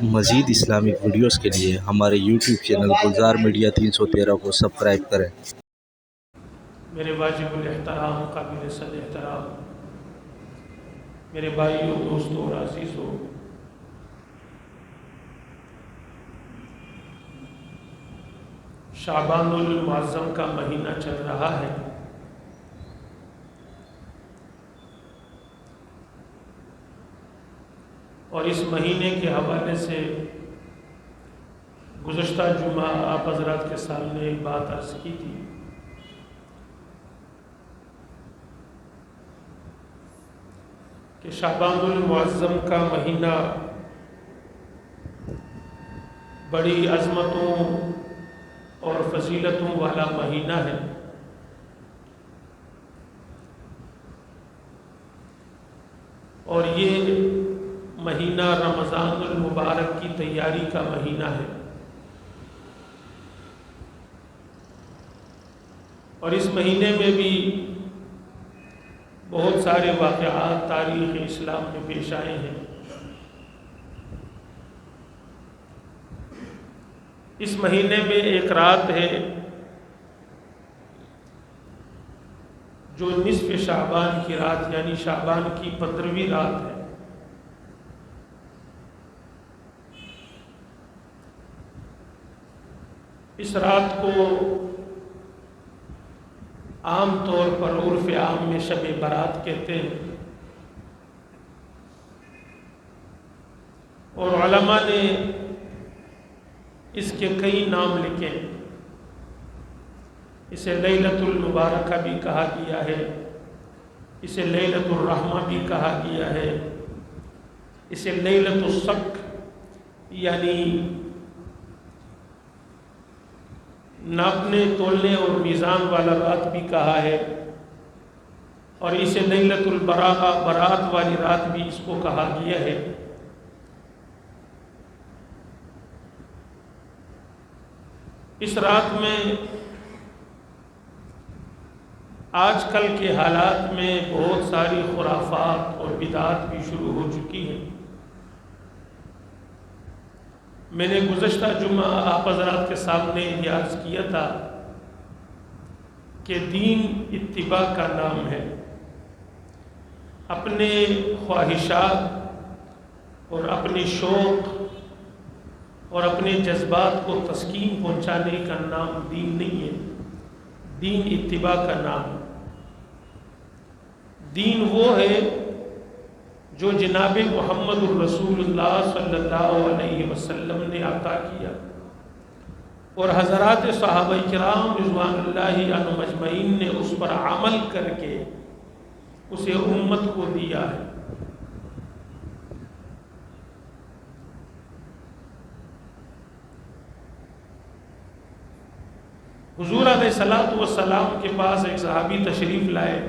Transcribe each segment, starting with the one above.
مزید Islamic videos کے لیے ہمارے یوٹیوب چینل گلزار میڈیا 313 کو سبسکرائب کریں۔ میرے واجب الاحترام قابل صد احترام میرے بھائیوں، دوستوں اور عزیزوں، شعبان المعظم کا مہینہ چل رہا ہے۔ اور اس مہینے کے حوالے سے گزشتہ جمعہ آپ حضرات کے سامنے ایک بات عرض کی تھی کہ شعبان المعظم کا مہینہ بڑی عظمتوں اور فضیلتوں والا مہینہ ہے، اور یہ مہینہ رمضان المبارک کی تیاری کا مہینہ ہے۔ اور اس مہینے میں بھی بہت سارے واقعات تاریخ اسلام میں پیش آئے ہیں۔ اس مہینے میں ایک رات ہے جو نصف شعبان کی رات، یعنی شعبان کی 15ویں رات ہے۔ اس رات کو عام طور پر عرف عام میں شب برات کہتے ہیں، اور علماء نے اس کے کئی نام لکھے ہیں۔ اسے لیلۃ المبارکہ بھی کہا گیا ہے، اسے لیلۃ الرحمہ بھی کہا گیا ہے، اسے لیلۃ الصک یعنی ناپنے تولنے اور میزان والا رات بھی کہا ہے، اور اسے لیلۃ البراءہ برات والی رات بھی اس کو کہا گیا ہے۔ اس رات میں آج کل کے حالات میں بہت ساری خرافات اور بدعات بھی شروع ہو چکی ہیں۔ میں نے گزشتہ جمعہ آپ حضرات کے سامنے یہ عرض کیا تھا کہ دین اتباع کا نام ہے۔ اپنے خواہشات اور اپنے شوق اور اپنے جذبات کو تسکین پہنچانے کا نام دین نہیں ہے، دین اتباع کا نام ہے۔ دین وہ ہے جو جناب محمد الرسول اللہ صلی اللہ علیہ وسلم نے عطا کیا، اور حضرات صحابہ کرام رضوان اللہ عنہم اجمعین نے اس پر عمل کر کے اسے امت کو دیا ہے۔ حضور علیہ الصلوۃ والسلام کے پاس ایک صحابی تشریف لائے،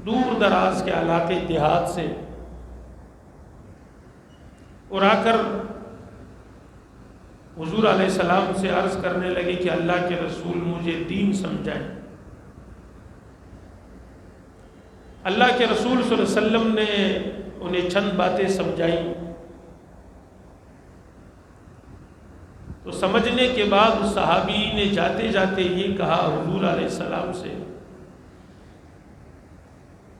دور دراز کے علاقے دیہات سے، اور آ کر حضور علیہ السلام سے عرض کرنے لگے کہ اللہ کے رسول مجھے دین سمجھائیں۔ اللہ کے رسول صلی اللہ علیہ وسلم نے انہیں چند باتیں سمجھائیں، تو سمجھنے کے بعد اس صحابی نے جاتے جاتے یہ کہا حضور علیہ السلام سے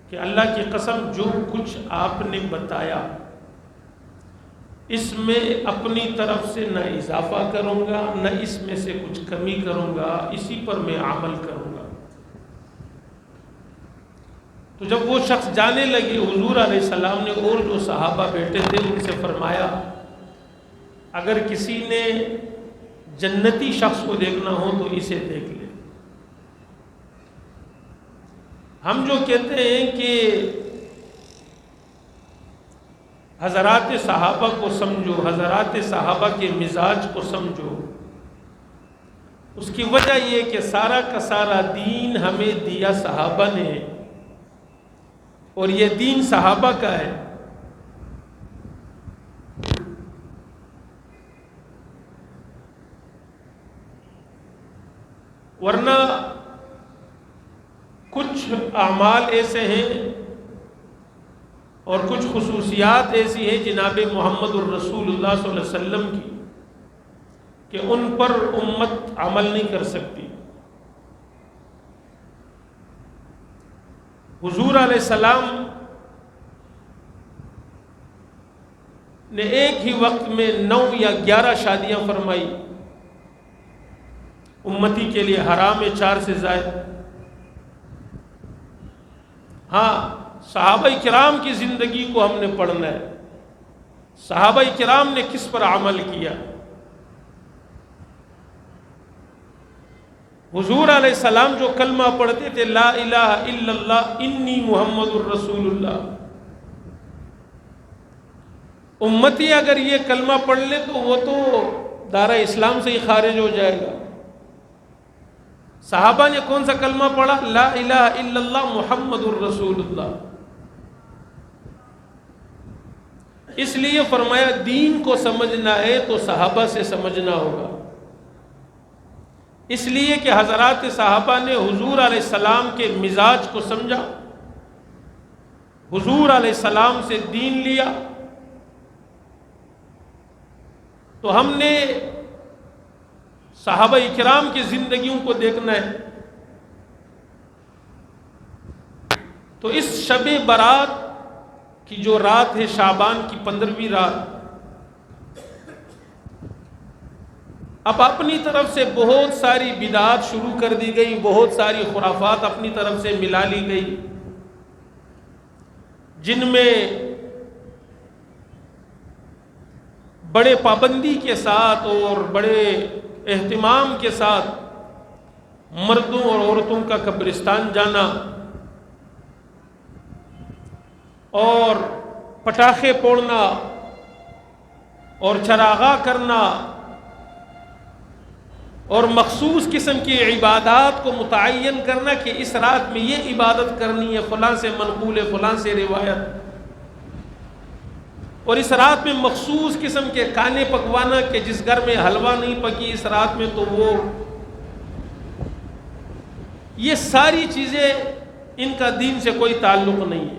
کہ اللہ کی قسم جو کچھ آپ نے بتایا اس میں اپنی طرف سے نہ اضافہ کروں گا نہ اس میں سے کچھ کمی کروں گا، اسی پر میں عمل کروں گا۔ تو جب وہ شخص جانے لگے، حضور علیہ السلام نے اور جو صحابہ بیٹھے تھے ان سے فرمایا اگر کسی نے جنتی شخص کو دیکھنا ہو تو اسے دیکھ لے۔ ہم جو کہتے ہیں کہ حضرات صحابہ کو سمجھو، حضرات صحابہ کے مزاج کو سمجھو، اس کی وجہ یہ کہ سارا کا سارا دین ہمیں دیا صحابہ نے، اور یہ دین صحابہ کا ہے۔ ورنہ کچھ اعمال ایسے ہیں اور کچھ خصوصیات ایسی ہیں جناب محمد الرسول اللہ صلی اللہ علیہ وسلم کی کہ ان پر امت عمل نہیں کر سکتی۔ حضور علیہ السلام نے ایک ہی وقت میں 9 یا 11 شادیاں فرمائی، امتی کے لیے حرام ہے 4 سے زائد۔ ہاں، صحابہ کرام کی زندگی کو ہم نے پڑھنا ہے، صحابہ کرام نے کس پر عمل کیا۔ حضور علیہ السلام جو کلمہ پڑھتے تھے لا الہ الا اللہ انی محمد الرسول اللہ، امتی اگر یہ کلمہ پڑھ لے تو وہ تو دائرہ اسلام سے ہی خارج ہو جائے گا۔ صحابہ نے کون سا کلمہ پڑھا؟ لا الہ الا اللہ محمد الرسول اللہ۔ اس لیے فرمایا دین کو سمجھنا ہے تو صحابہ سے سمجھنا ہوگا، اس لیے کہ حضرات صحابہ نے حضور علیہ السلام کے مزاج کو سمجھا، حضور علیہ السلام سے دین لیا۔ تو ہم نے صحابہ اکرام کی زندگیوں کو دیکھنا ہے۔ تو اس شب برات کی جو رات ہے شعبان کی 15ویں رات، اب اپنی طرف سے بہت ساری بدعات شروع کر دی گئی، بہت ساری خرافات اپنی طرف سے ملا لی گئی، جن میں بڑے پابندی کے ساتھ اور بڑے اہتمام کے ساتھ مردوں اور عورتوں کا قبرستان جانا اور پٹاخے پھوڑنا اور چراغاں کرنا اور مخصوص قسم کی عبادات کو متعین کرنا کہ اس رات میں یہ عبادت کرنی ہے، فلاں سے منقول ہے، فلاں سے روایت، اور اس رات میں مخصوص قسم کے کھانے پکوانا کہ جس گھر میں حلوہ نہیں پکی اس رات میں تو وہ، یہ ساری چیزیں ان کا دین سے کوئی تعلق نہیں ہے۔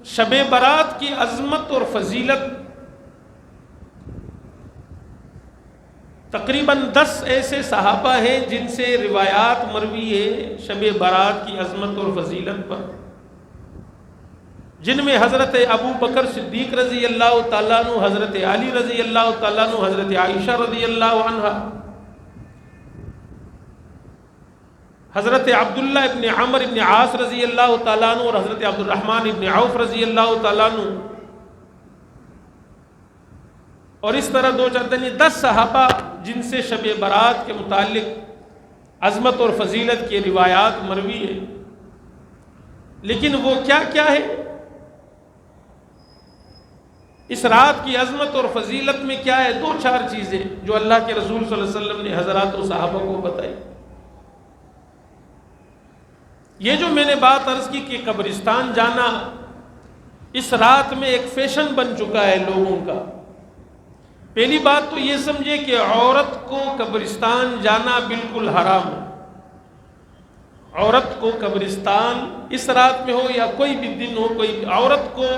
شب برات کی عظمت اور فضیلت تقریباً 10 ایسے صحابہ ہیں جن سے روایات مروی ہے شب برات کی عظمت اور فضیلت پر، جن میں حضرت ابو بکر صدیق رضی اللہ تعالیٰ عنہ، حضرت علی رضی اللہ تعالیٰ عنہ، حضرت عائشہ رضی اللہ عنہا، حضرت عبداللہ ابن عمر ابن عاص رضی اللہ تعالیٰ عنہ اور حضرت عبد الرحمن ابن عوف رضی اللہ تعالیٰ عنہ، اور اس طرح 10 صحابہ جن سے شب برات کے متعلق عظمت اور فضیلت کی روایات مروی ہے۔ لیکن وہ کیا کیا ہے؟ اس رات کی عظمت اور فضیلت میں کیا ہے؟ 2-4 چیزیں جو اللہ کے رسول صلی اللہ علیہ وسلم نے حضرات و صحابہ کو بتائی۔ یہ جو میں نے بات عرض کی کہ قبرستان جانا اس رات میں ایک فیشن بن چکا ہے لوگوں کا۔ پہلی بات تو یہ سمجھے کہ عورت کو قبرستان جانا بالکل حرام ہے۔ عورت کو قبرستان اس رات میں ہو یا کوئی بھی دن ہو، کوئی عورت کو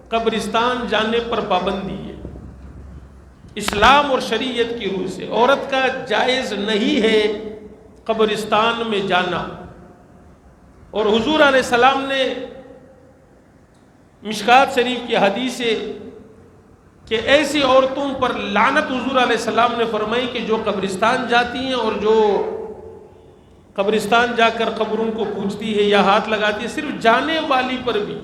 قبرستان جانے پر پابندی ہے۔ اسلام اور شریعت کی روح سے عورت کا جائز نہیں ہے قبرستان میں جانا۔ اور حضور علیہ السلام نے مشکات شریف کی حدیث ہے کہ ایسی عورتوں پر لعنت حضور علیہ السلام نے فرمائی کہ جو قبرستان جاتی ہیں اور جو قبرستان جا کر قبروں کو پوچھتی ہے یا ہاتھ لگاتی ہے، صرف جانے والی پر بھی۔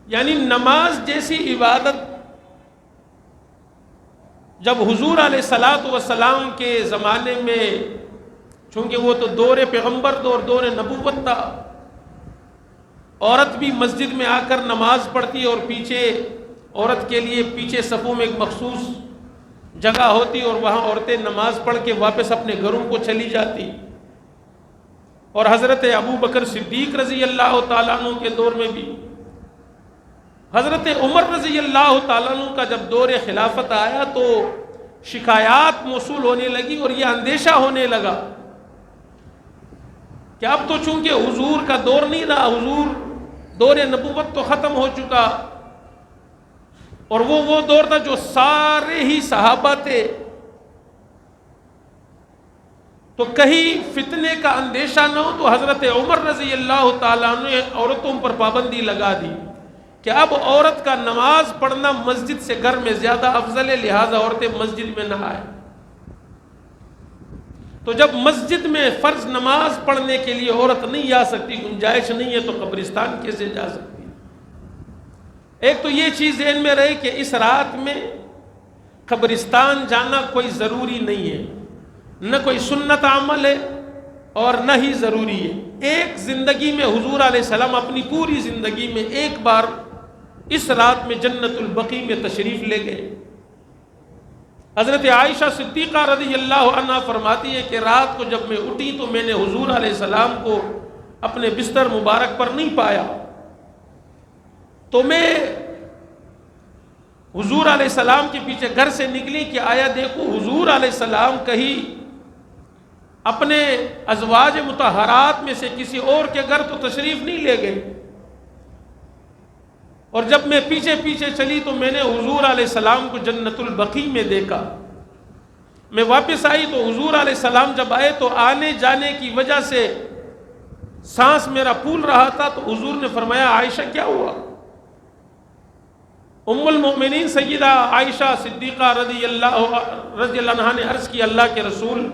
یعنی نماز جیسی عبادت جب حضور علیہ السلام کے زمانے میں، چونکہ وہ تو دور پیغمبر دور نبوت تھا، عورت بھی مسجد میں آ کر نماز پڑھتی اور پیچھے عورت کے لیے پیچھے صفوں میں ایک مخصوص جگہ ہوتی اور وہاں عورتیں نماز پڑھ کے واپس اپنے گھروں کو چلی جاتی۔ اور حضرت ابو بکر صدیق رضی اللہ تعالیٰ عنہ کے دور میں بھی، حضرت عمر رضی اللہ تعالیٰ عنہ کا جب دور خلافت آیا تو شکایات موصول ہونے لگی اور یہ اندیشہ ہونے لگا کہ اب تو چونکہ حضور کا دور نہیں رہا، حضور دور نبوت تو ختم ہو چکا، اور وہ دور تھا جو سارے ہی صحابہ تھے، تو کہیں فتنے کا اندیشہ نہ ہو، تو حضرت عمر رضی اللہ تعالیٰ عنہ نے عورتوں پر پابندی لگا دی کہ اب عورت کا نماز پڑھنا مسجد سے گھر میں زیادہ افضل ہے، لہذا عورتیں مسجد میں نہ آئیں۔ تو جب مسجد میں فرض نماز پڑھنے کے لیے عورت نہیں آ سکتی، گنجائش نہیں ہے، تو قبرستان کیسے جا سکتی؟ ایک تو یہ چیز ذہن میں رہے کہ اس رات میں قبرستان جانا کوئی ضروری نہیں ہے، نہ کوئی سنت عمل ہے اور نہ ہی ضروری ہے۔ ایک زندگی میں حضور علیہ السلام اپنی پوری زندگی میں ایک بار اس رات میں جنت البقیع میں تشریف لے گئے۔ حضرت عائشہ صدیقہ رضی اللہ عنہا فرماتی ہے کہ رات کو جب میں اٹھی تو میں نے حضور علیہ السلام کو اپنے بستر مبارک پر نہیں پایا، تو میں حضور علیہ السلام کے پیچھے گھر سے نکلی کہ آیا دیکھو حضور علیہ السلام کہیں اپنے ازواج مطہرات میں سے کسی اور کے گھر تو تشریف نہیں لے گئے۔ اور جب میں پیچھے پیچھے چلی تو میں نے حضور علیہ السلام کو جنت البقیع میں دیکھا۔ میں واپس آئی تو حضور علیہ السلام جب آئے تو آنے جانے کی وجہ سے سانس میرا پھول رہا تھا، تو حضور نے فرمایا عائشہ کیا ہوا؟ ام المؤمنین سیدہ عائشہ صدیقہ رضی اللہ عنہا نے عرض کی اللہ کے رسول،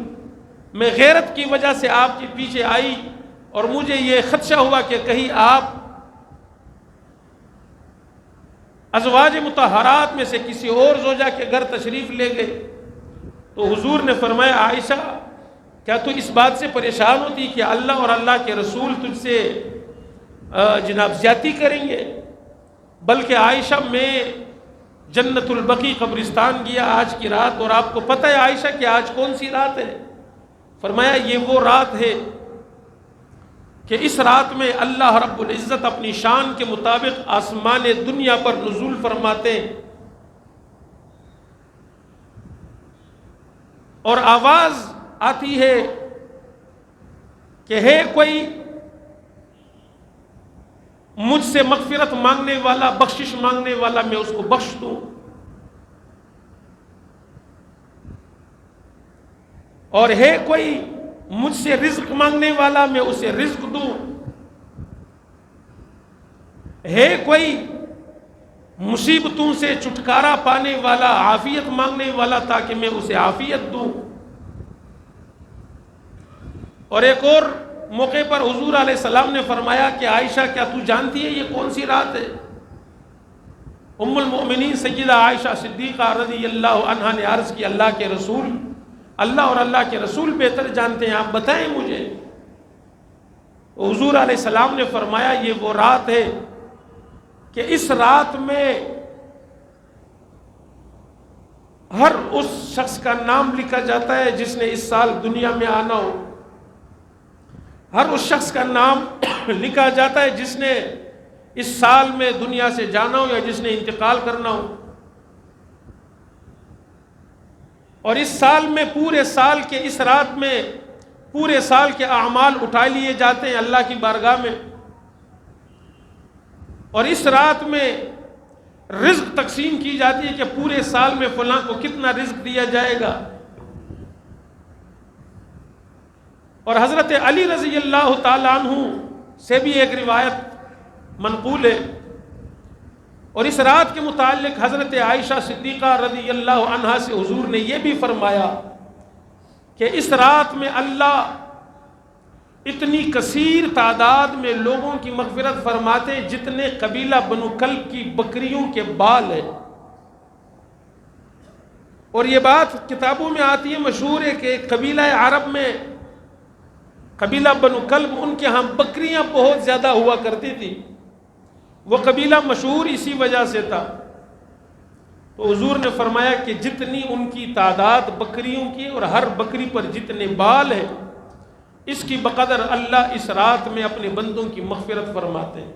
میں غیرت کی وجہ سے آپ کے پیچھے آئی اور مجھے یہ خدشہ ہوا کہ کہیں آپ ازواج مطہرات میں سے کسی اور زوجہ کے گھر تشریف لے گئے۔ تو حضور نے فرمایا عائشہ کیا تو اس بات سے پریشان ہوتی کہ اللہ اور اللہ کے رسول تجھ سے جناب زیادتی کریں گے؟ بلکہ عائشہ میں جنت البقیع قبرستان گیا آج کی رات، اور آپ کو پتہ ہے عائشہ کہ آج کون سی رات ہے؟ فرمایا یہ وہ رات ہے کہ اس رات میں اللہ رب العزت اپنی شان کے مطابق آسمان دنیا پر نزول فرماتے ہیں، اور آواز آتی ہے کہ ہے کوئی مجھ سے مغفرت مانگنے والا، بخشش مانگنے والا، میں اس کو بخش دوں، اور ہے کوئی مجھ سے رزق مانگنے والا، میں اسے رزق دوں، ہے کوئی مصیبتوں سے چھٹکارا پانے والا، عافیت مانگنے والا، تاکہ میں اسے عافیت دوں۔ اور ایک اور موقع پر حضور علیہ السلام نے فرمایا کہ عائشہ کیا تو جانتی ہے یہ کون سی رات ہے؟ ام المؤمنین سیدہ عائشہ صدیقہ رضی اللہ عنہا نے عرض کی اللہ کے رسول، اللہ اور اللہ کے رسول بہتر جانتے ہیں، آپ بتائیں مجھے۔ حضور علیہ السلام نے فرمایا یہ وہ رات ہے کہ اس رات میں ہر اس شخص کا نام لکھا جاتا ہے جس نے اس سال دنیا میں آنا ہو، ہر اس شخص کا نام لکھا جاتا ہے جس نے اس سال میں دنیا سے جانا ہو یا جس نے انتقال کرنا ہو، اور اس سال میں پورے سال کے اس رات میں پورے سال کے اعمال اٹھا لیے جاتے ہیں اللہ کی بارگاہ میں، اور اس رات میں رزق تقسیم کی جاتی ہے کہ پورے سال میں فلاں کو کتنا رزق دیا جائے گا۔ اور حضرت علی رضی اللہ تعالیٰ عنہ سے بھی ایک روایت منقول ہے، اور اس رات کے متعلق حضرت عائشہ صدیقہ رضی اللہ عنہا سے حضور نے یہ بھی فرمایا کہ اس رات میں اللہ اتنی کثیر تعداد میں لوگوں کی مغفرت فرماتے ہیں جتنے قبیلہ بنو کلب کی بکریوں کے بال ہیں۔ اور یہ بات کتابوں میں آتی ہے، مشہور ہے کہ قبیلہ عرب میں قبیلہ بنو کلب، ان کے ہاں بکریاں بہت زیادہ ہوا کرتی تھی، وہ قبیلہ مشہور اسی وجہ سے تھا۔ تو حضور نے فرمایا کہ جتنی ان کی تعداد بکریوں کی اور ہر بکری پر جتنے بال ہیں، اس کی بقدر اللہ اس رات میں اپنے بندوں کی مغفرت فرماتے ہیں۔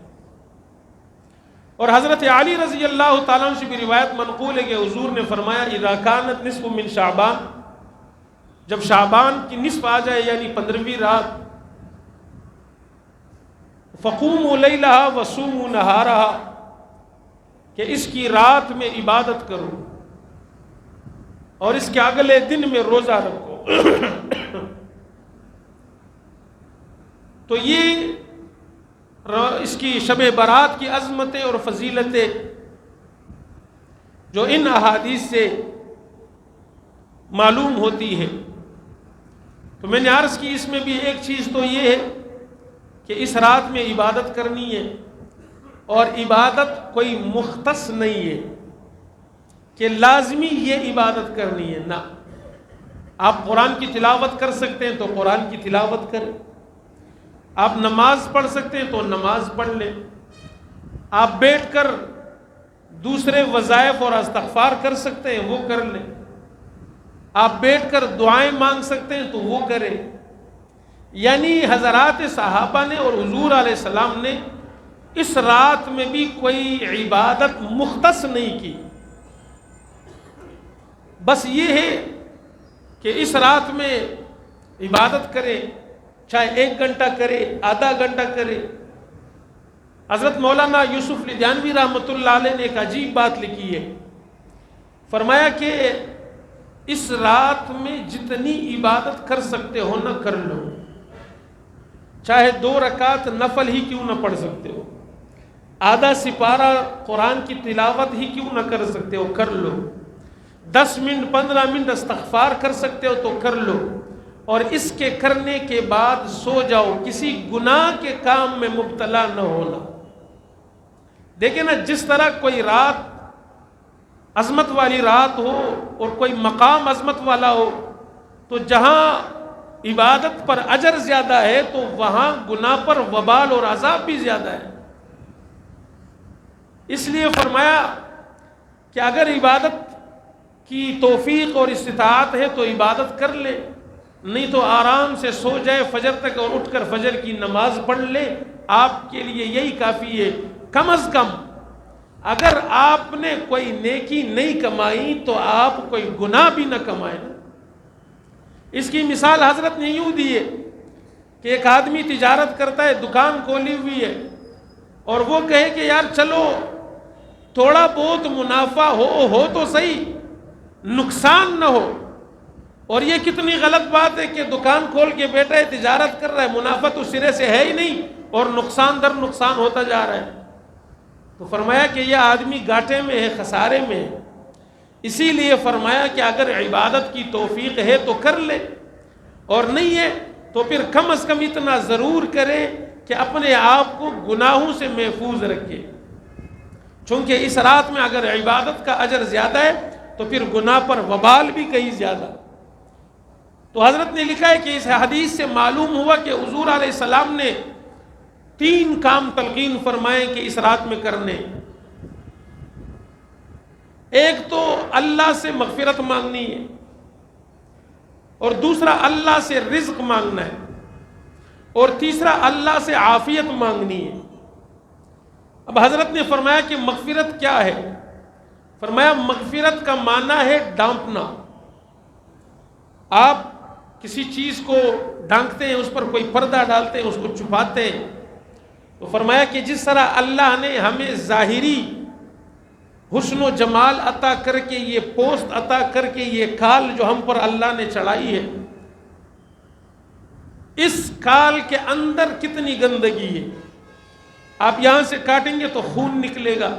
اور حضرت علی رضی اللہ تعالیٰ عنہ سے بھی روایت منقول ہے کہ حضور نے فرمایا اذا کانت نصف من شعبان، جب شعبان کی نصف آ جائے یعنی 15ویں رات، فقوموا لیلہا وصوموا نہارہا، کہ اس کی رات میں عبادت کرو اور اس کے اگلے دن میں روزہ رکھو۔ تو یہ اس کی شب برات کی عظمتیں اور فضیلتیں جو ان احادیث سے معلوم ہوتی ہے۔ تو میں نے عرض کی اس میں بھی ایک چیز تو یہ ہے کہ اس رات میں عبادت کرنی ہے، اور عبادت کوئی مختص نہیں ہے کہ لازمی یہ عبادت کرنی ہے، نہ، آپ قرآن کی تلاوت کر سکتے ہیں تو قرآن کی تلاوت کریں، آپ نماز پڑھ سکتے ہیں تو نماز پڑھ لیں، آپ بیٹھ کر دوسرے وظائف اور استغفار کر سکتے ہیں وہ کر لیں، آپ بیٹھ کر دعائیں مانگ سکتے ہیں تو وہ کریں۔ یعنی حضرات صحابہ نے اور حضور علیہ السلام نے اس رات میں بھی کوئی عبادت مختص نہیں کی، بس یہ ہے کہ اس رات میں عبادت کرے، چاہے 1 گھنٹہ کرے، آدھا گھنٹہ کرے۔ حضرت مولانا یوسف لدھیانوی رحمۃ اللہ علیہ نے ایک عجیب بات لکھی ہے، فرمایا کہ اس رات میں جتنی عبادت کر سکتے ہو نہ کر لو، چاہے 2 رکعت نفل ہی کیوں نہ پڑھ سکتے ہو، آدھا سپارہ قرآن کی تلاوت ہی کیوں نہ کر سکتے ہو کر لو، 10 منٹ 15 منٹ استغفار کر سکتے ہو تو کر لو، اور اس کے کرنے کے بعد سو جاؤ، کسی گناہ کے کام میں مبتلا نہ ہونا۔ دیکھیں نا، جس طرح کوئی رات عظمت والی رات ہو اور کوئی مقام عظمت والا ہو، تو جہاں عبادت پر اجر زیادہ ہے تو وہاں گناہ پر وبال اور عذاب بھی زیادہ ہے۔ اس لیے فرمایا کہ اگر عبادت کی توفیق اور استطاعت ہے تو عبادت کر لے، نہیں تو آرام سے سو جائے فجر تک اور اٹھ کر فجر کی نماز پڑھ لے، آپ کے لیے یہی کافی ہے۔ کم از کم اگر آپ نے کوئی نیکی نہیں کمائی تو آپ کوئی گناہ بھی نہ کمائیں۔ اس کی مثال حضرت نے یوں دی ہے کہ ایک آدمی تجارت کرتا ہے، دکان کھولی ہوئی ہے، اور وہ کہے کہ یار چلو تھوڑا بہت منافع ہو تو صحیح، نقصان نہ ہو۔ اور یہ کتنی غلط بات ہے کہ دکان کھول کے بیٹھا ہے، تجارت کر رہا ہے، منافع تو سرے سے ہے ہی نہیں اور نقصان در نقصان ہوتا جا رہا ہے۔ تو فرمایا کہ یہ آدمی گھاٹے میں ہے، خسارے میں ہے۔ اسی لیے فرمایا کہ اگر عبادت کی توفیق ہے تو کر لے، اور نہیں ہے تو پھر کم از کم اتنا ضرور کرے کہ اپنے آپ کو گناہوں سے محفوظ رکھے، چونکہ اس رات میں اگر عبادت کا اجر زیادہ ہے تو پھر گناہ پر وبال بھی کہیں زیادہ۔ تو حضرت نے لکھا ہے کہ اس حدیث سے معلوم ہوا کہ حضور علیہ السلام نے 3 کام تلقین فرمائے کہ اس رات میں کرنے۔ ایک تو اللہ سے مغفرت مانگنی ہے، اور دوسرا اللہ سے رزق مانگنا ہے، اور تیسرا اللہ سے عافیت مانگنی ہے۔ اب حضرت نے فرمایا کہ مغفرت کیا ہے؟ فرمایا مغفرت کا معنی ہے ڈانپنا۔ آپ کسی چیز کو ڈھانکتے ہیں، اس پر کوئی پردہ ڈالتے ہیں، اس کو چھپاتے ہیں۔ تو فرمایا کہ جس طرح اللہ نے ہمیں ظاہری حسن و جمال عطا کر کے، یہ پوست عطا کر کے، یہ کھال جو ہم پر اللہ نے چڑھائی ہے، اس کھال کے اندر کتنی گندگی ہے، آپ یہاں سے کاٹیں گے تو خون نکلے گا۔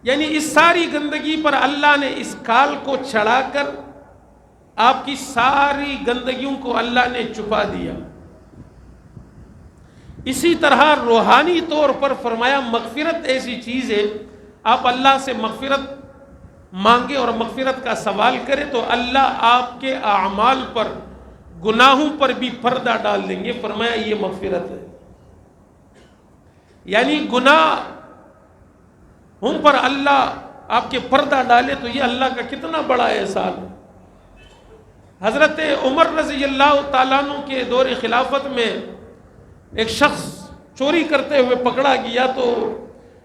یعنی اس ساری گندگی پر اللہ نے اس کھال کو چڑھا کر آپ کی ساری گندگیوں کو اللہ نے چھپا دیا۔ اسی طرح روحانی طور پر فرمایا مغفرت ایسی چیز ہے، آپ اللہ سے مغفرت مانگے اور مغفرت کا سوال کرے تو اللہ آپ کے اعمال پر، گناہوں پر بھی پردہ ڈال دیں گے۔ فرمایا یہ مغفرت ہے۔ یعنی گناہ ہم پر اللہ آپ کے پردہ ڈالے تو یہ اللہ کا کتنا بڑا احسان ہے۔ حضرت عمر رضی اللہ تعالیٰ عنہ کے دور خلافت میں ایک شخص چوری کرتے ہوئے پکڑا گیا تو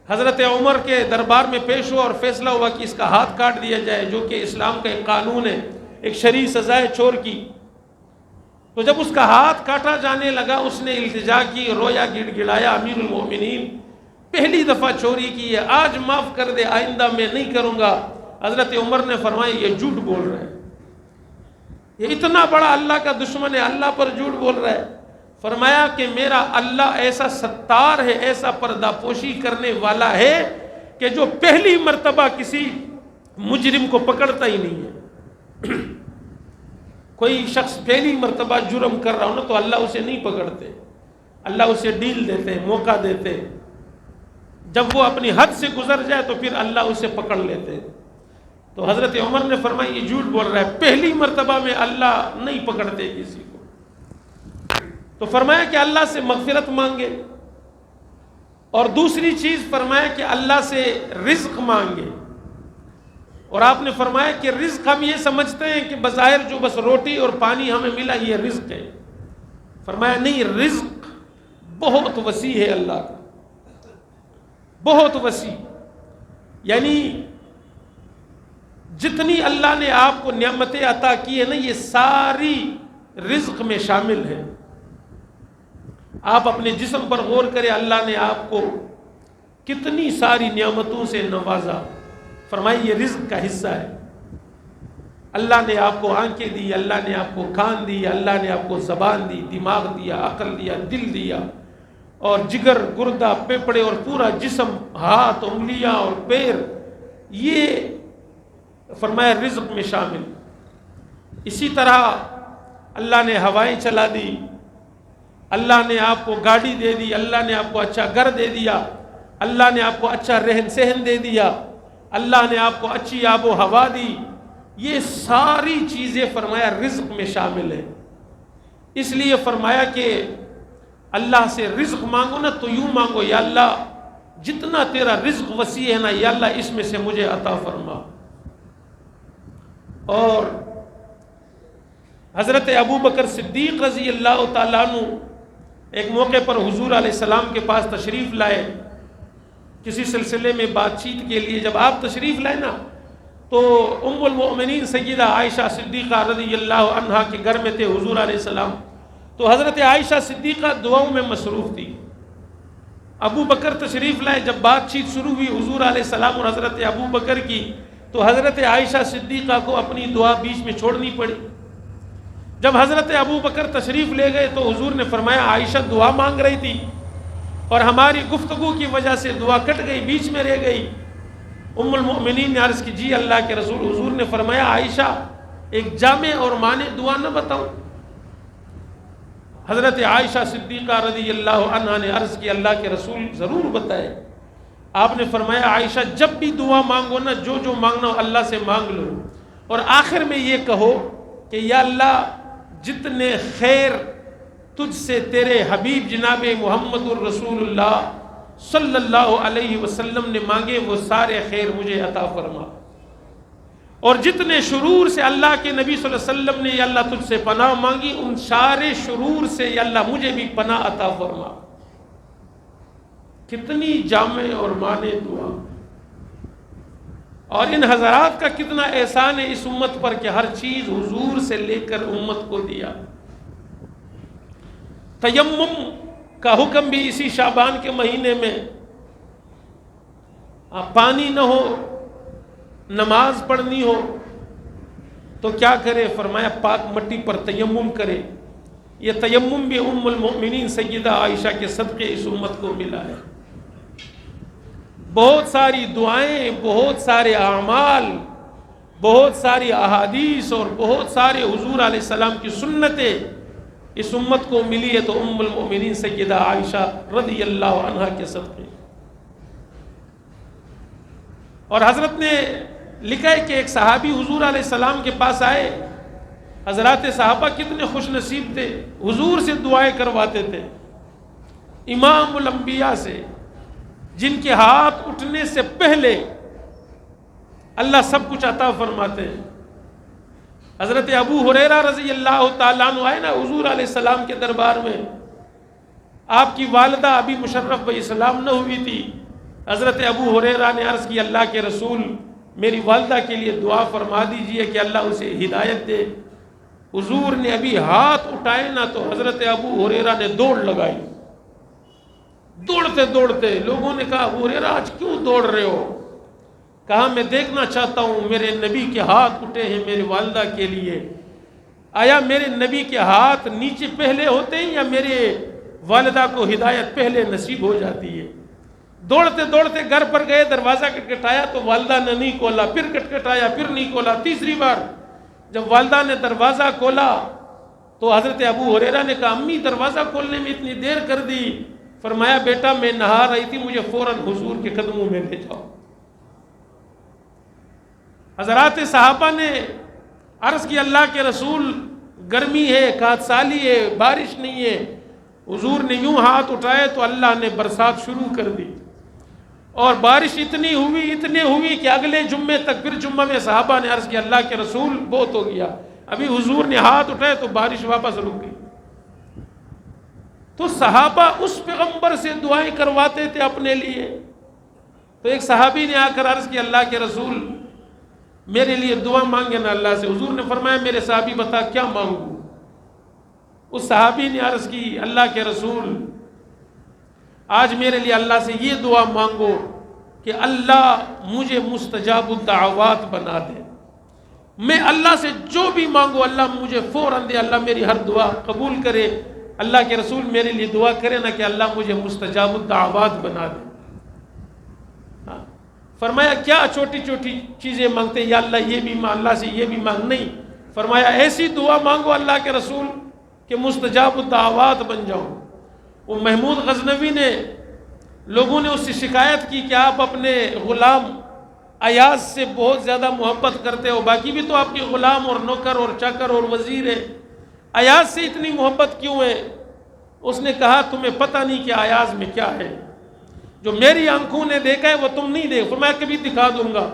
حضرت عمر کے دربار میں پیش ہوا اور فیصلہ ہوا کہ اس کا ہاتھ کاٹ دیا جائے، جو کہ اسلام کا ایک قانون ہے، ایک شرعی سزا ہے چور کی۔ تو جب اس کا ہاتھ کاٹا جانے لگا اس نے التجا کی، رویا، گڑ گڑایا، امیر المومنین پہلی دفعہ چوری کی ہے، آج معاف کر دے، آئندہ میں نہیں کروں گا۔ حضرت عمر نے فرمایا یہ جھوٹ بول رہا ہے، یہ اتنا بڑا اللہ کا دشمن ہے، اللہ پر جھوٹ بول رہا ہے۔ فرمایا کہ میرا اللہ ایسا ستار ہے، ایسا پردہ پوشی کرنے والا ہے کہ جو پہلی مرتبہ کسی مجرم کو پکڑتا ہی نہیں ہے۔ کوئی شخص پہلی مرتبہ جرم کر رہا ہو نا تو اللہ اسے نہیں پکڑتے، اللہ اسے ڈیل دیتے، موقع دیتے، جب وہ اپنی حد سے گزر جائے تو پھر اللہ اسے پکڑ لیتے۔ تو حضرت عمر نے فرمایا یہ جھوٹ بول رہا ہے، پہلی مرتبہ میں اللہ نہیں پکڑتے کسی کو۔ تو فرمایا کہ اللہ سے مغفرت مانگے، اور دوسری چیز فرمایا کہ اللہ سے رزق مانگے۔ اور آپ نے فرمایا کہ رزق ہم یہ سمجھتے ہیں کہ بظاہر جو بس روٹی اور پانی ہمیں ملا یہ رزق ہے۔ فرمایا نہیں، رزق بہت وسیع ہے اللہ کا، بہت وسیع، یعنی جتنی اللہ نے آپ کو نعمتیں عطا کی ہے نا یہ ساری رزق میں شامل ہے۔ آپ اپنے جسم پر غور کریں، اللہ نے آپ کو کتنی ساری نعمتوں سے نوازا، فرمایا یہ رزق کا حصہ ہے۔ اللہ نے آپ کو آنکھیں دی، اللہ نے آپ کو کان دی، اللہ نے آپ کو زبان دی، دماغ دیا، عقل دیا، دل دیا، اور جگر، گردہ، پھیپھڑے اور پورا جسم، ہاتھ، انگلیاں اور پیر، یہ فرمایا رزق میں شامل۔ اسی طرح اللہ نے ہوائیں چلا دی، اللہ نے آپ کو گاڑی دے دی، اللہ نے آپ کو اچھا گھر دے دیا، اللہ نے آپ کو اچھا رہن سہن دے دیا، اللہ نے آپ کو اچھی آب و ہوا دی۔ یہ ساری چیزیں فرمایا رزق میں شامل ہے۔ اس لیے فرمایا کہ اللہ سے رزق مانگو نا تو یوں مانگو، یا اللہ جتنا تیرا رزق وسیع ہے نا یا اللہ اس میں سے مجھے عطا فرما۔ اور حضرت ابو بکر صدیق رضی اللہ تعالیٰ عنہ ایک موقع پر حضور علیہ السلام کے پاس تشریف لائے، کسی سلسلے میں بات چیت کے لیے۔ جب آپ تشریف لائے نا تو ام المؤمنین سیدہ عائشہ صدیقہ رضی اللہ عنہا کے گھر میں تھے حضور علیہ السلام، تو حضرت عائشہ صدیقہ دعاؤں میں مصروف تھی۔ ابو بکر تشریف لائے، جب بات چیت شروع ہوئی حضور علیہ السلام اور حضرت ابو بکر کی، تو حضرت عائشہ صدیقہ کو اپنی دعا بیچ میں چھوڑنی پڑی۔ جب حضرت ابو بکر تشریف لے گئے تو حضور نے فرمایا عائشہ دعا مانگ رہی تھی اور ہماری گفتگو کی وجہ سے دعا کٹ گئی، بیچ میں رہ گئی۔ ام المؤمنین نے عرض کی جی اللہ کے رسول، حضور نے فرمایا عائشہ ایک جامع اور معنی دعا نہ بتاؤں؟ حضرت عائشہ صدیقہ رضی اللہ عنہا نے عرض کی اللہ کے رسول ضرور بتائے۔ آپ نے فرمایا عائشہ جب بھی دعا مانگو نا جو جو مانگنا ہو اللہ سے مانگ لو، اور آخر میں یہ کہو کہ یا اللہ جتنے خیر تجھ سے تیرے حبیب جناب محمد الرسول اللہ صلی اللہ علیہ وسلم نے مانگے وہ سارے خیر مجھے عطا فرما، اور جتنے شرور سے اللہ کے نبی صلی اللہ علیہ وسلم نے یا اللہ تجھ سے پناہ مانگی ان سارے شرور سے یا اللہ مجھے بھی پناہ عطا فرما۔ کتنی جامع اور معنی دعا، اور ان حضرات کا کتنا احسان ہے اس امت پر کہ ہر چیز حضور سے لے کر امت کو دیا۔ تیمم کا حکم بھی اسی شعبان کے مہینے میں، پانی نہ ہو، نماز پڑھنی ہو تو کیا کرے؟ فرمایا پاک مٹی پر تیمم کرے۔ یہ تیمم بھی ام المؤمنین سیدہ عائشہ کے صدقے اس امت کو ملا ہے۔ بہت ساری دعائیں، بہت سارے اعمال، بہت ساری احادیث اور بہت سارے حضور علیہ السلام کی سنتیں اس امت کو ملی ہے تو ام المؤمنین سیدہ عائشہ رضی اللہ عنہا کے صدقے۔ اور حضرت نے لکھا ہے کہ ایک صحابی حضور علیہ السلام کے پاس آئے، حضرات صحابہ کتنے خوش نصیب تھے، حضور سے دعائیں کرواتے تھے، امام الانبیاء سے جن کے ہاتھ اٹھنے سے پہلے اللہ سب کچھ عطا فرماتے ہیں۔ حضرت ابو ہریرہ رضی اللہ تعالیٰ عنہ آئے نا حضور علیہ السلام کے دربار میں، آپ کی والدہ ابھی مشرف باسلام نہ ہوئی تھی۔ حضرت ابو ہریرہ نے عرض کی اللہ کے رسول میری والدہ کے لیے دعا فرما دیجئے کہ اللہ اسے ہدایت دے۔ حضور نے ابھی ہاتھ اٹھائے نا تو حضرت ابو ہریرہ نے دوڑ لگائی، دوڑتے دوڑتے لوگوں نے کہا ابو ہریرہ آج کیوں دوڑ رہے ہو؟ کہا میں دیکھنا چاہتا ہوں میرے نبی کے ہاتھ اٹھے ہیں میرے والدہ کے لیے، آیا میرے نبی کے ہاتھ نیچے پہلے ہوتے ہیں یا میرے والدہ کو ہدایت پہلے نصیب ہو جاتی ہے؟ دوڑتے دوڑتے گھر پر گئے، دروازہ کٹکھٹایا تو والدہ نے نہیں کھولا، پھر کٹکھٹایا پھر نہیں کھولا، تیسری بار جب والدہ نے دروازہ کھولا تو حضرت ابو ہریرہ نے کہا امی دروازہ کھولنے میں اتنی دیر کر دی؟ فرمایا بیٹا میں نہا رہی تھی، مجھے فوراً حضور کے قدموں میں لے جاؤ۔ حضرات صحابہ نے عرض کی اللہ کے رسول گرمی ہے، کات سالی ہے، بارش نہیں ہے۔ حضور نے یوں ہاتھ اٹھائے تو اللہ نے برسات شروع کر دی، اور بارش اتنی ہوئی کہ اگلے جمعے تک، پھر جمعہ میں صحابہ نے عرض کیا اللہ کے رسول بہت ہو گیا، ابھی حضور نے ہاتھ اٹھائے تو بارش واپس رک گئی۔ تو صحابہ اس پیغمبر سے دعائیں کرواتے تھے اپنے لیے۔ تو ایک صحابی نے آ کر عرض کیا اللہ کے رسول میرے لیے دعا مانگے نا اللہ سے۔ حضور نے فرمایا میرے صحابی بتا کیا مانگوں؟ اس صحابی نے عرض کی اللہ کے رسول آج میرے لیے اللہ سے یہ دعا مانگو کہ اللہ مجھے مستجاب الدعوات بنا دے، میں اللہ سے جو بھی مانگو اللہ مجھے فوراً دے، اللہ میری ہر دعا قبول کرے۔ اللہ کے رسول میرے لیے دعا کرے نا کہ اللہ مجھے مستجاب الدعوات بنا دے۔ فرمایا کیا چھوٹی چھوٹی چیزیں مانگتے ہیں؟ یا اللہ یہ بھی مانگ، اللہ سے یہ بھی مانگ، نہیں، فرمایا ایسی دعا مانگو اللہ کے رسول کہ مستجاب الدعوات بن جاؤ۔ وہ محمود غزنوی نے، لوگوں نے اس سے شکایت کی کہ آپ اپنے غلام ایاز سے بہت زیادہ محبت کرتے ہو، باقی بھی تو آپ کے غلام اور نوکر اور چاکر اور وزیر ہے، ایاز سے اتنی محبت کیوں ہے؟ اس نے کہا تمہیں پتہ نہیں کہ ایاز میں کیا ہے، جو میری آنکھوں نے دیکھا ہے وہ تم نہیں دیکھ، فرمایا کبھی دکھا دوں گا۔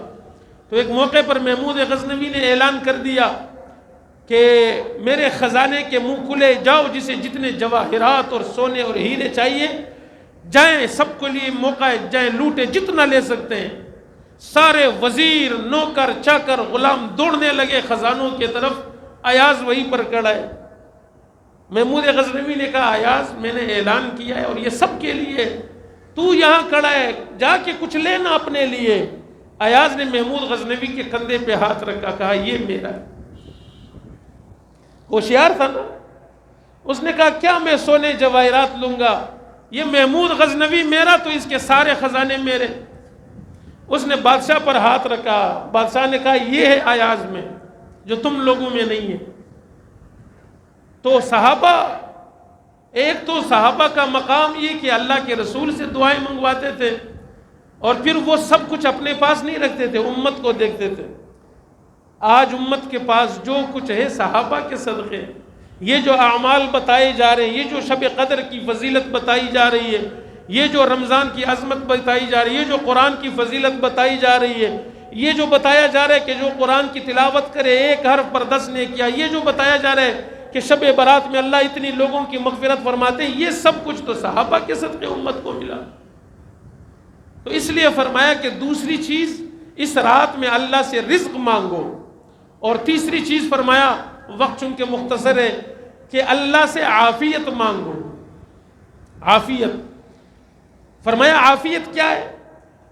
تو ایک موقع پر محمود غزنوی نے اعلان کر دیا کہ میرے خزانے کے منہ کھلے، جاؤ جسے جتنے جواہرات اور سونے اور ہیرے چاہیے جائیں، سب کے لیے موقع ہے، جائیں لوٹے جتنا لے سکتے ہیں۔ سارے وزیر، نوکر، چاکر، غلام دوڑنے لگے خزانوں کی طرف، ایاز وہیں پر کھڑا ہے۔ محمود غزنوی نے کہا ایاز میں نے اعلان کیا ہے اور یہ سب کے لیے، تو یہاں کھڑا ہے، جا کے کچھ لینا اپنے لیے۔ ایاز نے محمود غزنوی کے کندھے پہ ہاتھ رکھا، کہا یہ میرا ہے۔ ہوشیار تھا نا، اس نے کہا کیا میں سونے جواہرات لوں گا؟ یہ محمود غزنوی میرا تو اس کے سارے خزانے میرے۔ اس نے بادشاہ پر ہاتھ رکھا، بادشاہ نے کہا یہ ہے ایاز میں جو تم لوگوں میں نہیں ہے۔ تو صحابہ، ایک تو صحابہ کا مقام یہ کہ اللہ کے رسول سے دعائیں منگواتے تھے، اور پھر وہ سب کچھ اپنے پاس نہیں رکھتے تھے، امت کو دیکھتے تھے۔ آج امت کے پاس جو کچھ ہے صحابہ کے صدقے، یہ جو اعمال بتائے جا رہے ہیں، یہ جو شب قدر کی فضیلت بتائی جا رہی ہے، یہ جو رمضان کی عظمت بتائی جا رہی ہے، یہ جو قرآن کی فضیلت بتائی جا رہی ہے، یہ جو بتایا جا رہا ہے کہ جو قرآن کی تلاوت کرے 1 حرف پر 10 نیکیاں، یہ جو بتایا جا رہا ہے کہ شب برات میں اللہ اتنی لوگوں کی مغفرت فرماتے ہیں، یہ سب کچھ تو صحابہ کے صدقے امت کو ملا۔ تو اس لیے فرمایا کہ دوسری چیز اس رات میں اللہ سے رزق مانگو، اور تیسری چیز فرمایا، وقت چونکہ مختصر ہے، کہ اللہ سے عافیت مانگو۔ عافیت، فرمایا عافیت کیا ہے؟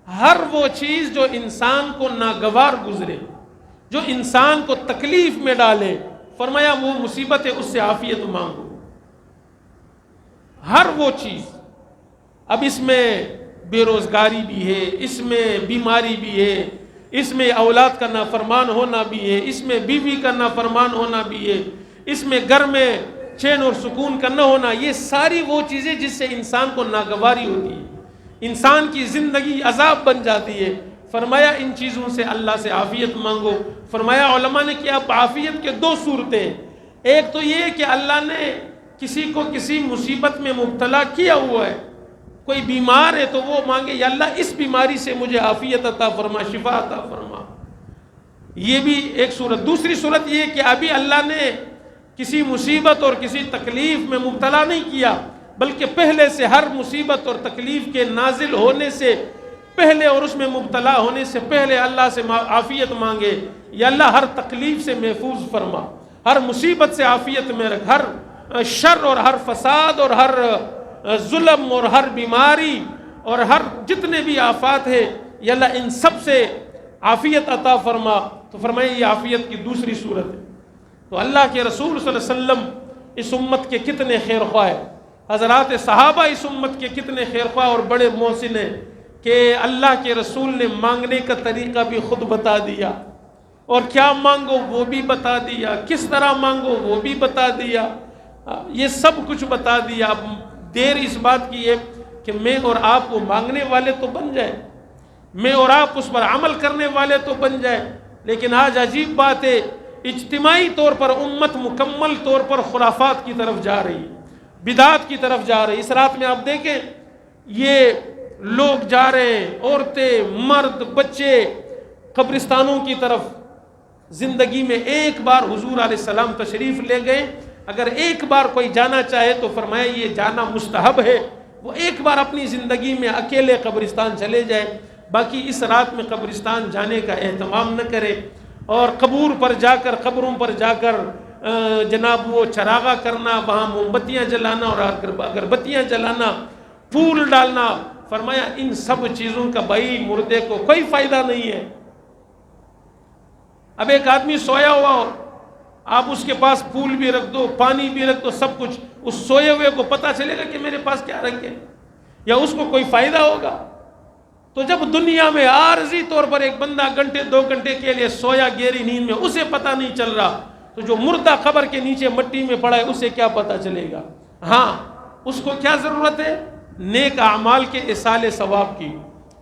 ہر وہ چیز جو انسان کو ناگوار گزرے، جو انسان کو تکلیف میں ڈالے، فرمایا وہ مصیبت ہے، اس سے عافیت مانگو۔ ہر وہ چیز، اب اس میں بے روزگاری بھی ہے، اس میں بیماری بھی ہے، اس میں اولاد کا نافرمان ہونا بھی ہے، اس میں بیوی کا نافرمان ہونا بھی ہے، اس میں گھر میں چین اور سکون کا نہ ہونا، یہ ساری وہ چیزیں جس سے انسان کو ناگواری ہوتی ہے، انسان کی زندگی عذاب بن جاتی ہے۔ فرمایا ان چیزوں سے اللہ سے عافیت مانگو۔ فرمایا علماء نے کہ اب عافیت کے 2 صورتیں ہیں، ایک تو یہ کہ اللہ نے کسی کو کسی مصیبت میں مبتلا کیا ہوا ہے، کوئی بیمار ہے تو وہ مانگے یا اللہ اس بیماری سے مجھے عافیت عطا فرما، شفا عطا فرما، یہ بھی ایک صورت۔ دوسری صورت یہ کہ ابھی اللہ نے کسی مصیبت اور کسی تکلیف میں مبتلا نہیں کیا، بلکہ پہلے سے ہر مصیبت اور تکلیف کے نازل ہونے سے پہلے اور اس میں مبتلا ہونے سے پہلے اللہ سے عافیت مانگے، یا اللہ ہر تکلیف سے محفوظ فرما، ہر مصیبت سے عافیت میں رکھ، ہر شر اور ہر فساد اور ہر ظلم اور ہر بیماری اور ہر جتنے بھی آفات ہیں یا اللہ ان سب سے عافیت عطا فرما۔ تو فرمائے یہ عافیت کی دوسری صورت ہے۔ تو اللہ کے رسول صلی اللہ علیہ وسلم اس امت کے کتنے خیر خواہ ہیں، حضرات صحابہ اس امت کے کتنے خیر خواہ اور بڑے محسن ہیں کہ اللہ کے رسول نے مانگنے کا طریقہ بھی خود بتا دیا، اور کیا مانگو وہ بھی بتا دیا، کس طرح مانگو وہ بھی بتا دیا، یہ سب کچھ بتا دیا۔ اب دیر اس بات کی ہے کہ میں اور آپ وہ مانگنے والے تو بن جائے، میں اور آپ اس پر عمل کرنے والے تو بن جائے۔ لیکن آج عجیب بات ہے، اجتماعی طور پر امت مکمل طور پر خرافات کی طرف جا رہی، بدعات کی طرف جا رہی۔ اس رات میں آپ دیکھیں یہ لوگ جا رہے ہیں، عورتیں، مرد، بچے قبرستانوں کی طرف۔ زندگی میں ایک بار حضور علیہ السلام تشریف لے گئے، اگر ایک بار کوئی جانا چاہے تو فرمایا یہ جانا مستحب ہے، وہ ایک بار اپنی زندگی میں اکیلے قبرستان چلے جائے، باقی اس رات میں قبرستان جانے کا اہتمام نہ کرے، اور قبروں پر جا کر جناب وہ چراغاں کرنا، وہاں موم بتیاں جلانا اور اگربتیاں جلانا، پھول ڈالنا۔ فرمایا ان سب چیزوں کا بھائی مردے کو کوئی فائدہ نہیں ہے۔ اب ایک آدمی سویا ہوا ہو، آپ اس کے پاس پھول بھی رکھ دو، پانی بھی رکھ دو، سب کچھ، اس سوئے ہوئے کو پتہ چلے گا کہ میرے پاس کیا رکھے، یا اس کو کوئی فائدہ ہوگا؟ تو جب دنیا میں عارضی طور پر ایک بندہ گھنٹے 2 گھنٹے کے لیے سویا گہری نیند میں، اسے پتہ نہیں چل رہا، تو جو مردہ قبر کے نیچے مٹی میں پڑا ہے اسے کیا پتہ چلے گا؟ ہاں، اس کو کیا ضرورت ہے؟ نیک اعمال کے ایصال ثواب کی۔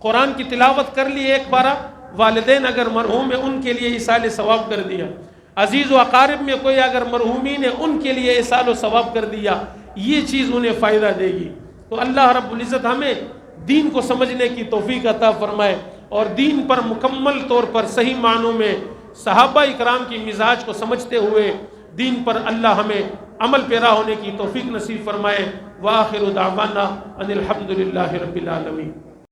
قرآن کی تلاوت کر لی ایک بارہ، والدین اگر مرحوم ہیں ان کے لیے ایصال ثواب کر دیا، عزیز و اقارب میں کوئی اگر مرحومین ہیں ان کے لیے ایصال و ثواب کر دیا، یہ چیز انہیں فائدہ دے گی۔ تو اللہ رب العزت ہمیں دین کو سمجھنے کی توفیق عطا فرمائے، اور دین پر مکمل طور پر صحیح معنوں میں صحابہ اکرام کی مزاج کو سمجھتے ہوئے دین پر اللہ ہمیں عمل پیرا ہونے کی توفیق نصیب فرمائے۔ وآخر دعوانا ان الحمد للہ رب العالمین۔